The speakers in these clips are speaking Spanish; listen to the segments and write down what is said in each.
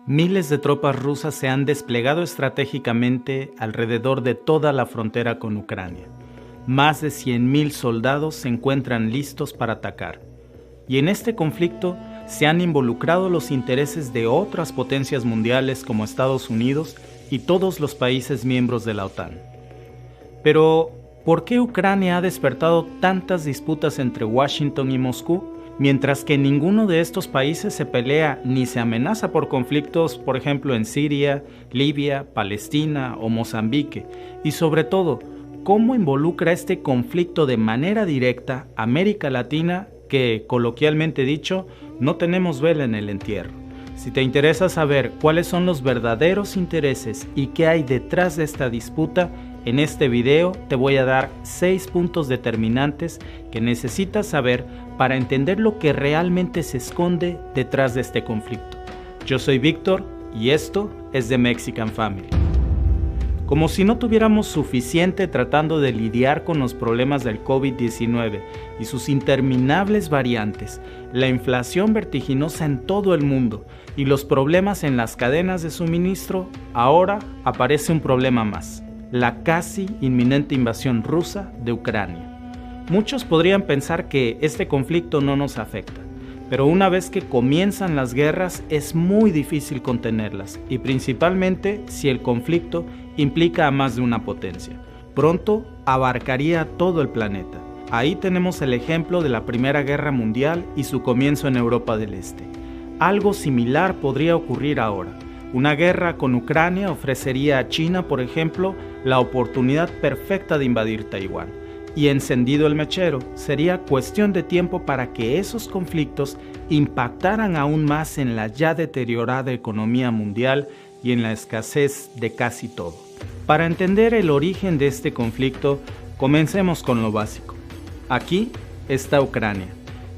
Miles de tropas rusas se han desplegado estratégicamente alrededor de toda la frontera con Ucrania. Más de 100.000 soldados se encuentran listos para atacar. Y en este conflicto se han involucrado los intereses de otras potencias mundiales como Estados Unidos y todos los países miembros de la OTAN. Pero, ¿por qué Ucrania ha despertado tantas disputas entre Washington y Moscú? Mientras que ninguno de estos países se pelea ni se amenaza por conflictos, por ejemplo, en Siria, Libia, Palestina o Mozambique. Y sobre todo, ¿cómo involucra este conflicto de manera directa a América Latina que, coloquialmente dicho, no tenemos vela en el entierro? Si te interesa saber cuáles son los verdaderos intereses y qué hay detrás de esta disputa, en este video te voy a dar 6 puntos determinantes que necesitas saber para entender lo que realmente se esconde detrás de este conflicto. Yo soy Víctor y esto es The Mexican Family. Como si no tuviéramos suficiente tratando de lidiar con los problemas del COVID-19 y sus interminables variantes, la inflación vertiginosa en todo el mundo y los problemas en las cadenas de suministro, ahora aparece un problema más: la casi inminente invasión rusa de Ucrania. Muchos podrían pensar que este conflicto no nos afecta, pero una vez que comienzan las guerras es muy difícil contenerlas, y principalmente si el conflicto implica a más de una potencia. Pronto abarcaría todo el planeta. Ahí tenemos el ejemplo de la Primera Guerra Mundial y su comienzo en Europa del Este. Algo similar podría ocurrir ahora. Una guerra con Ucrania ofrecería a China, por ejemplo, la oportunidad perfecta de invadir Taiwán. Y encendido el mechero, sería cuestión de tiempo para que esos conflictos impactaran aún más en la ya deteriorada economía mundial y en la escasez de casi todo. Para entender el origen de este conflicto, comencemos con lo básico. Aquí está Ucrania,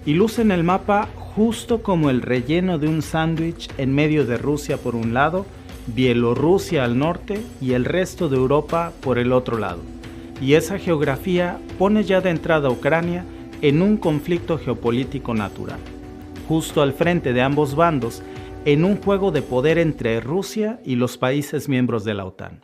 y luce en el mapa justo como el relleno de un sándwich en medio de Rusia por un lado, Bielorrusia al norte y el resto de Europa por el otro lado. Y esa geografía pone ya de entrada a Ucrania en un conflicto geopolítico natural, justo al frente de ambos bandos, en un juego de poder entre Rusia y los países miembros de la OTAN.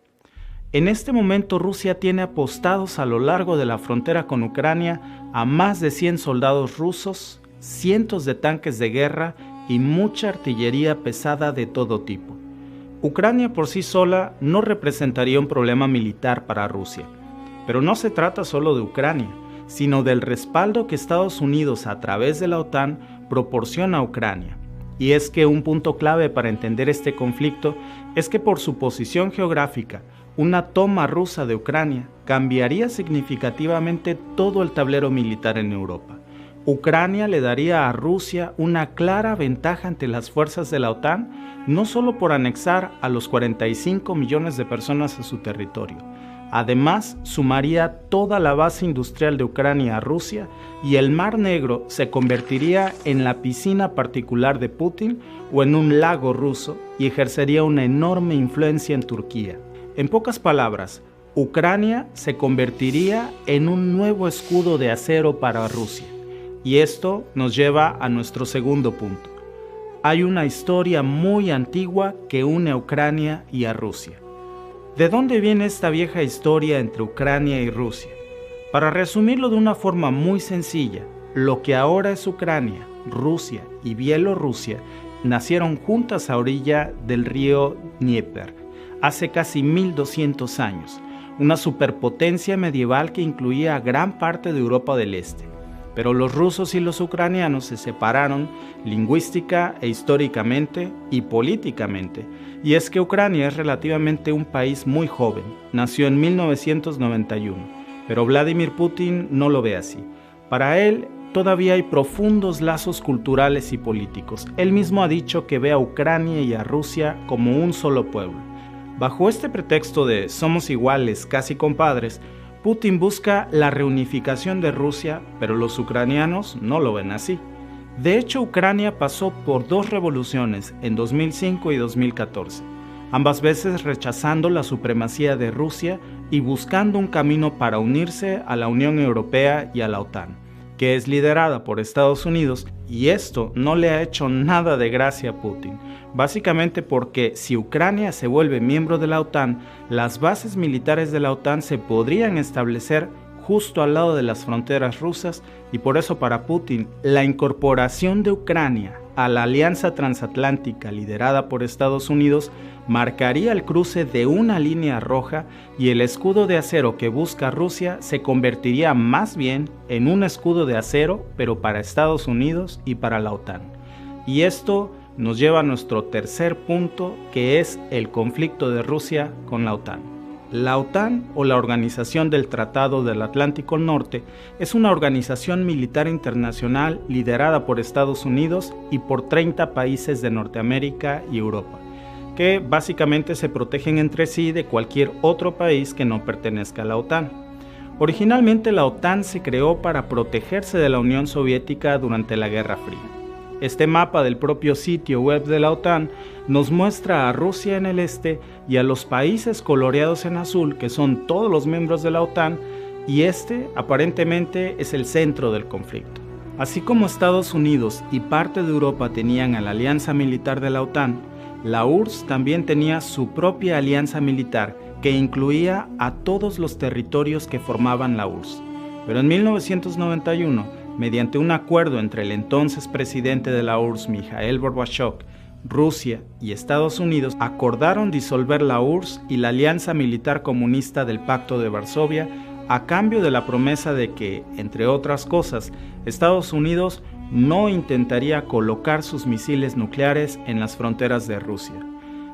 En este momento Rusia tiene apostados a lo largo de la frontera con Ucrania a más de 100 soldados rusos, cientos de tanques de guerra y mucha artillería pesada de todo tipo. Ucrania por sí sola no representaría un problema militar para Rusia. Pero no se trata solo de Ucrania, sino del respaldo que Estados Unidos a través de la OTAN proporciona a Ucrania. Y es que un punto clave para entender este conflicto es que por su posición geográfica, una toma rusa de Ucrania cambiaría significativamente todo el tablero militar en Europa. Ucrania le daría a Rusia una clara ventaja ante las fuerzas de la OTAN, no solo por anexar a los 45 millones de personas a su territorio. Además, sumaría toda la base industrial de Ucrania a Rusia y el Mar Negro se convertiría en la piscina particular de Putin o en un lago ruso y ejercería una enorme influencia en Turquía. En pocas palabras, Ucrania se convertiría en un nuevo escudo de acero para Rusia. Y esto nos lleva a nuestro segundo punto. Hay una historia muy antigua que une a Ucrania y a Rusia. ¿De dónde viene esta vieja historia entre Ucrania y Rusia? Para resumirlo de una forma muy sencilla, lo que ahora es Ucrania, Rusia y Bielorrusia nacieron juntas a orilla del río Dnieper hace casi 1200 años, una superpotencia medieval que incluía a gran parte de Europa del Este. Pero los rusos y los ucranianos se separaron lingüística e históricamente y políticamente. Y es que Ucrania es relativamente un país muy joven, nació en 1991, pero Vladimir Putin no lo ve así. Para él todavía hay profundos lazos culturales y políticos. Él mismo ha dicho que ve a Ucrania y a Rusia como un solo pueblo. Bajo este pretexto de somos iguales, casi compadres, Putin busca la reunificación de Rusia, pero los ucranianos no lo ven así. De hecho, Ucrania pasó por 2 revoluciones en 2005 y 2014, ambas veces rechazando la supremacía de Rusia y buscando un camino para unirse a la Unión Europea y a la OTAN. que es liderada por Estados Unidos, y esto no le ha hecho nada de gracia a Putin, básicamente porque si Ucrania se vuelve miembro de la OTAN, las bases militares de la OTAN se podrían establecer justo al lado de las fronteras rusas, y por eso para Putin la incorporación de Ucrania a la alianza transatlántica liderada por Estados Unidos marcaría el cruce de una línea roja, y el escudo de acero que busca Rusia se convertiría más bien en un escudo de acero, pero para Estados Unidos y para la OTAN. Y esto nos lleva a nuestro tercer punto, que es el conflicto de Rusia con la OTAN. La OTAN, o la Organización del Tratado del Atlántico Norte, es una organización militar internacional liderada por Estados Unidos y por 30 países de Norteamérica y Europa, que básicamente se protegen entre sí de cualquier otro país que no pertenezca a la OTAN. Originalmente la OTAN se creó para protegerse de la Unión Soviética durante la Guerra Fría. Este mapa del propio sitio web de la OTAN nos muestra a Rusia en el este y a los países coloreados en azul, que son todos los miembros de la OTAN, y este aparentemente es el centro del conflicto. Así como Estados Unidos y parte de Europa tenían a la alianza militar de la OTAN, la URSS también tenía su propia alianza militar que incluía a todos los territorios que formaban la URSS. Pero en 1991, mediante un acuerdo entre el entonces presidente de la URSS, Mikhail Gorbachev, Rusia y Estados Unidos, acordaron disolver la URSS y la Alianza Militar Comunista del Pacto de Varsovia, a cambio de la promesa de que, entre otras cosas, Estados Unidos no intentaría colocar sus misiles nucleares en las fronteras de Rusia.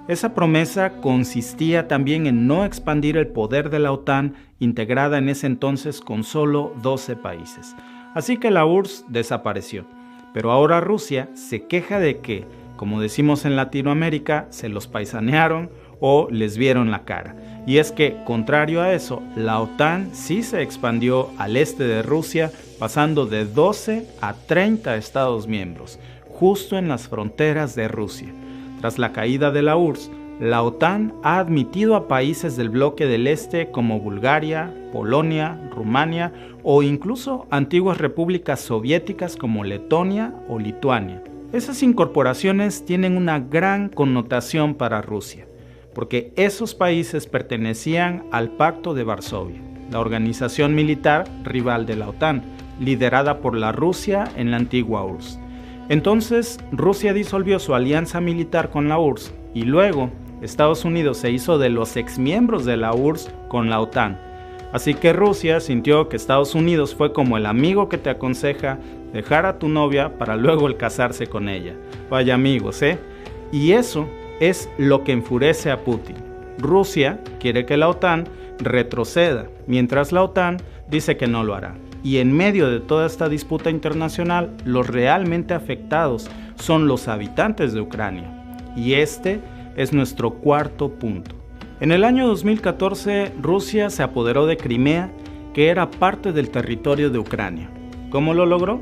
Esa promesa consistía también en no expandir el poder de la OTAN, integrada en ese entonces con solo 12 países. Así que la URSS desapareció. Pero ahora Rusia se queja de que, como decimos en Latinoamérica, se los paisanearon o les vieron la cara. Y es que, contrario a eso, la OTAN sí se expandió al este de Rusia, pasando de 12 a 30 estados miembros, justo en las fronteras de Rusia. Tras la caída de la URSS, la OTAN ha admitido a países del bloque del este como Bulgaria, Polonia, Rumania o incluso antiguas repúblicas soviéticas como Letonia o Lituania. Esas incorporaciones tienen una gran connotación para Rusia, porque esos países pertenecían al Pacto de Varsovia, la organización militar rival de la OTAN, liderada por la Rusia en la antigua URSS. Entonces, Rusia disolvió su alianza militar con la URSS y luego Estados Unidos se hizo de los exmiembros de la URSS con la OTAN. Así que Rusia sintió que Estados Unidos fue como el amigo que te aconseja dejar a tu novia para luego el casarse con ella. Vaya amigos, ¿eh? Y eso es lo que enfurece a Putin. Rusia quiere que la OTAN retroceda, mientras la OTAN dice que no lo hará. Y en medio de toda esta disputa internacional, los realmente afectados son los habitantes de Ucrania. Y este es nuestro cuarto punto. En el año 2014, Rusia se apoderó de Crimea, que era parte del territorio de Ucrania. ¿Cómo lo logró?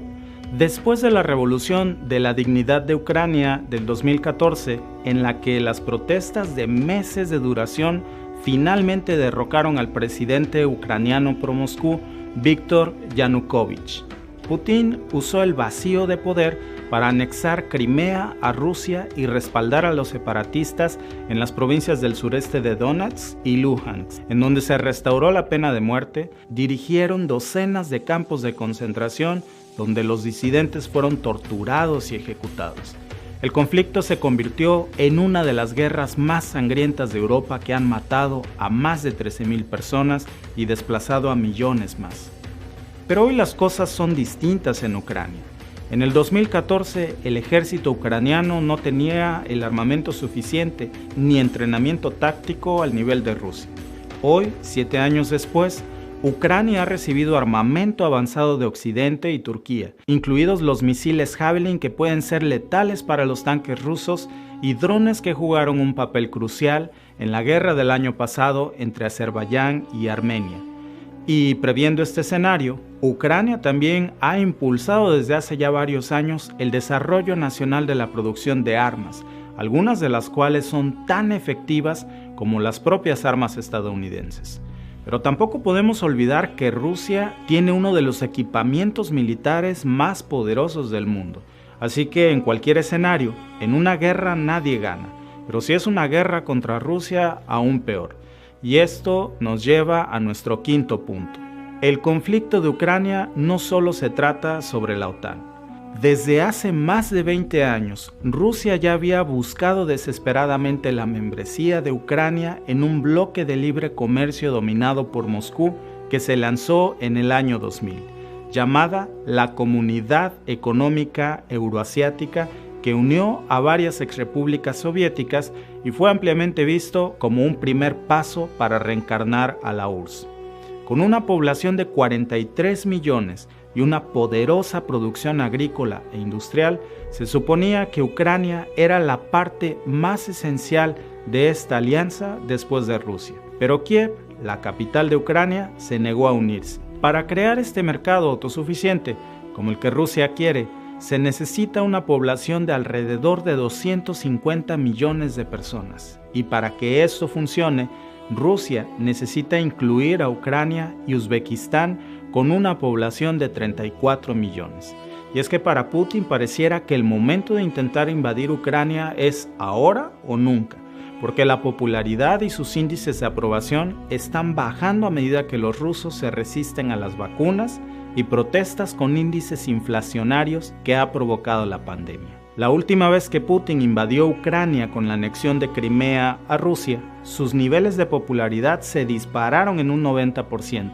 Después de la Revolución de la Dignidad de Ucrania del 2014, en la que las protestas de meses de duración finalmente derrocaron al presidente ucraniano pro-Moscú, Víctor Yanukovych. Putin usó el vacío de poder para anexar Crimea a Rusia y respaldar a los separatistas en las provincias del sureste de Donetsk y Luhansk, en donde se restauró la pena de muerte. Dirigieron docenas de campos de concentración donde los disidentes fueron torturados y ejecutados. El conflicto se convirtió en una de las guerras más sangrientas de Europa, que han matado a más de 13,000 personas y desplazado a millones más. Pero hoy las cosas son distintas en Ucrania. En el 2014, el ejército ucraniano no tenía el armamento suficiente ni entrenamiento táctico al nivel de Rusia. Hoy, 7 años después, Ucrania ha recibido armamento avanzado de Occidente y Turquía, incluidos los misiles Javelin, que pueden ser letales para los tanques rusos, y drones que jugaron un papel crucial en la guerra del año pasado entre Azerbaiyán y Armenia. Y previendo este escenario, Ucrania también ha impulsado desde hace ya varios años el desarrollo nacional de la producción de armas, algunas de las cuales son tan efectivas como las propias armas estadounidenses. Pero tampoco podemos olvidar que Rusia tiene uno de los equipamientos militares más poderosos del mundo. Así que en cualquier escenario, en una guerra nadie gana. Pero si es una guerra contra Rusia, aún peor. Y esto nos lleva a nuestro quinto punto. El conflicto de Ucrania no solo se trata sobre la OTAN. Desde hace más de 20 años, Rusia ya había buscado desesperadamente la membresía de Ucrania en un bloque de libre comercio dominado por Moscú que se lanzó en el año 2000, llamada la Comunidad Económica Euroasiática, que unió a varias exrepúblicas soviéticas y fue ampliamente visto como un primer paso para reencarnar a la URSS. Con una población de 43 millones y una poderosa producción agrícola e industrial, se suponía que Ucrania era la parte más esencial de esta alianza después de Rusia. Pero Kiev, la capital de Ucrania, se negó a unirse. Para crear este mercado autosuficiente, como el que Rusia quiere, se necesita una población de alrededor de 250 millones de personas. Y para que esto funcione, Rusia necesita incluir a Ucrania y Uzbekistán con una población de 34 millones. Y es que para Putin pareciera que el momento de intentar invadir Ucrania es ahora o nunca, porque la popularidad y sus índices de aprobación están bajando a medida que los rusos se resisten a las vacunas y protestas con índices inflacionarios que ha provocado la pandemia. La última vez que Putin invadió Ucrania con la anexión de Crimea a Rusia, sus niveles de popularidad se dispararon en un 90%,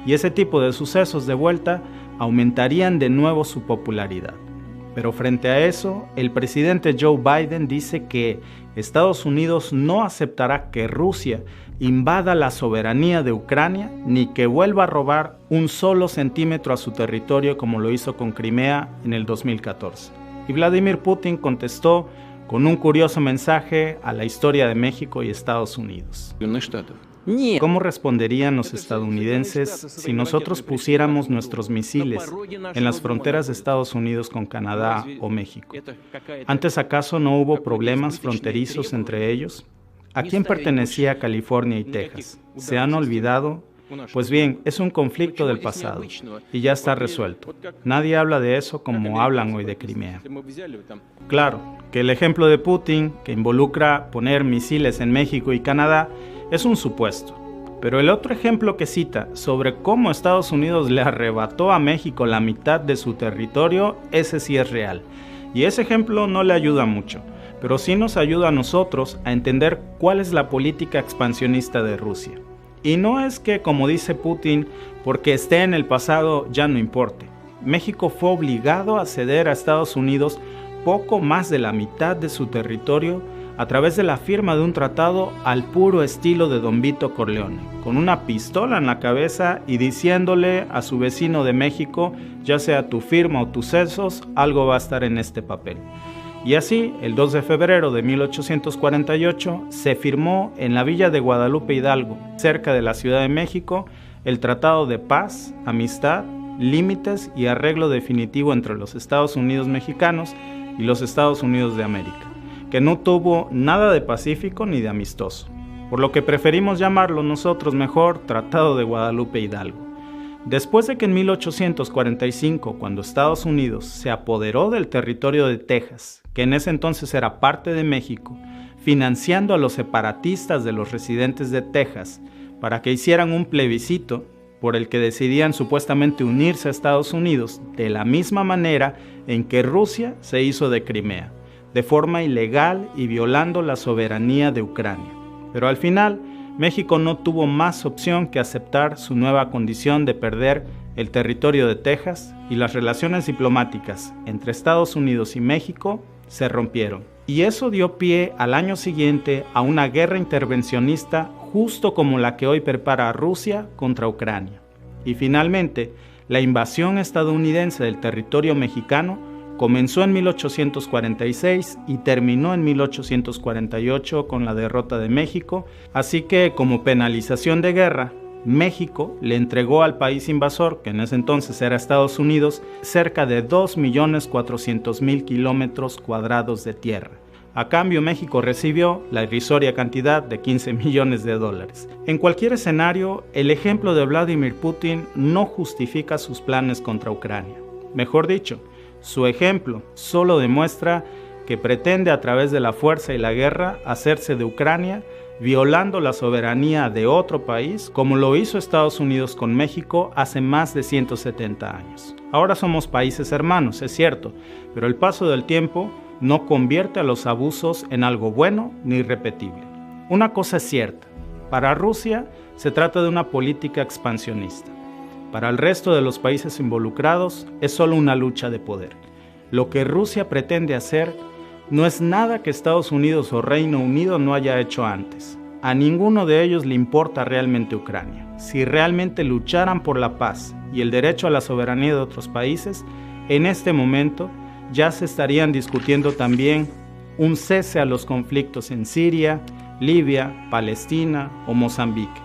y ese tipo de sucesos de vuelta aumentarían de nuevo su popularidad. Pero frente a eso, el presidente Joe Biden dice que Estados Unidos no aceptará que Rusia invada la soberanía de Ucrania ni que vuelva a robar un solo centímetro a su territorio como lo hizo con Crimea en el 2014. Y Vladimir Putin contestó con un curioso mensaje a la historia de México y Estados Unidos. ¿Cómo responderían los estadounidenses si nosotros pusiéramos nuestros misiles en las fronteras de Estados Unidos con Canadá o México? ¿Antes acaso no hubo problemas fronterizos entre ellos? ¿A quién pertenecía California y Texas? ¿Se han olvidado? Pues bien, es un conflicto del pasado y ya está resuelto. Nadie habla de eso como hablan hoy de Crimea. Claro, que el ejemplo de Putin, que involucra poner misiles en México y Canadá, es un supuesto. Pero el otro ejemplo que cita sobre cómo Estados Unidos le arrebató a México la mitad de su territorio, ese sí es real. Y ese ejemplo no le ayuda mucho, pero sí nos ayuda a nosotros a entender cuál es la política expansionista de Rusia. Y no es que, como dice Putin, porque esté en el pasado ya no importe. México fue obligado a ceder a Estados Unidos poco más de la mitad de su territorio a través de la firma de un tratado al puro estilo de Don Vito Corleone, con una pistola en la cabeza y diciéndole a su vecino de México, ya sea tu firma o tus sesos, algo va a estar en este papel. Y así, el 2 de febrero de 1848, se firmó en la villa de Guadalupe Hidalgo, cerca de la Ciudad de México, el Tratado de Paz, Amistad, Límites y Arreglo Definitivo entre los Estados Unidos mexicanos y los Estados Unidos de América, que no tuvo nada de pacífico ni de amistoso, por lo que preferimos llamarlo nosotros mejor Tratado de Guadalupe Hidalgo. Después de que en 1845, cuando Estados Unidos se apoderó del territorio de Texas, que en ese entonces era parte de México, financiando a los separatistas de los residentes de Texas para que hicieran un plebiscito por el que decidían supuestamente unirse a Estados Unidos de la misma manera en que Rusia se hizo de Crimea, de forma ilegal y violando la soberanía de Ucrania. Pero al final, México no tuvo más opción que aceptar su nueva condición de perder el territorio de Texas y las relaciones diplomáticas entre Estados Unidos y México se rompieron. Y eso dio pie al año siguiente a una guerra intervencionista justo como la que hoy prepara Rusia contra Ucrania. Y finalmente, la invasión estadounidense del territorio mexicano comenzó en 1846 y terminó en 1848 con la derrota de México, así que como penalización de guerra, México le entregó al país invasor, que en ese entonces era Estados Unidos, cerca de 2.400.000 kilómetros cuadrados de tierra, A cambio, México recibió la irrisoria cantidad de 15 millones de dólares. En cualquier escenario, el ejemplo de Vladimir Putin no justifica sus planes contra Ucrania. Mejor dicho, su ejemplo solo demuestra que pretende a través de la fuerza y la guerra hacerse de Ucrania, violando la soberanía de otro país, como lo hizo Estados Unidos con México hace más de 170 años. Ahora somos países hermanos, es cierto, pero el paso del tiempo no convierte a los abusos en algo bueno ni irrepetible. Una cosa es cierta, para Rusia se trata de una política expansionista. Para el resto de los países involucrados es solo una lucha de poder. Lo que Rusia pretende hacer no es nada que Estados Unidos o Reino Unido no haya hecho antes. A ninguno de ellos le importa realmente Ucrania. Si realmente lucharan por la paz y el derecho a la soberanía de otros países, en este momento ya se estarían discutiendo también un cese a los conflictos en Siria, Libia, Palestina o Mozambique.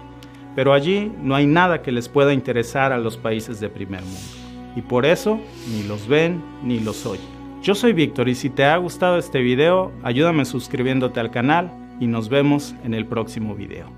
Pero allí no hay nada que les pueda interesar a los países de primer mundo. Y por eso ni los ven ni los oyen. Yo soy Víctor y si te ha gustado este video, ayúdame suscribiéndote al canal y nos vemos en el próximo video.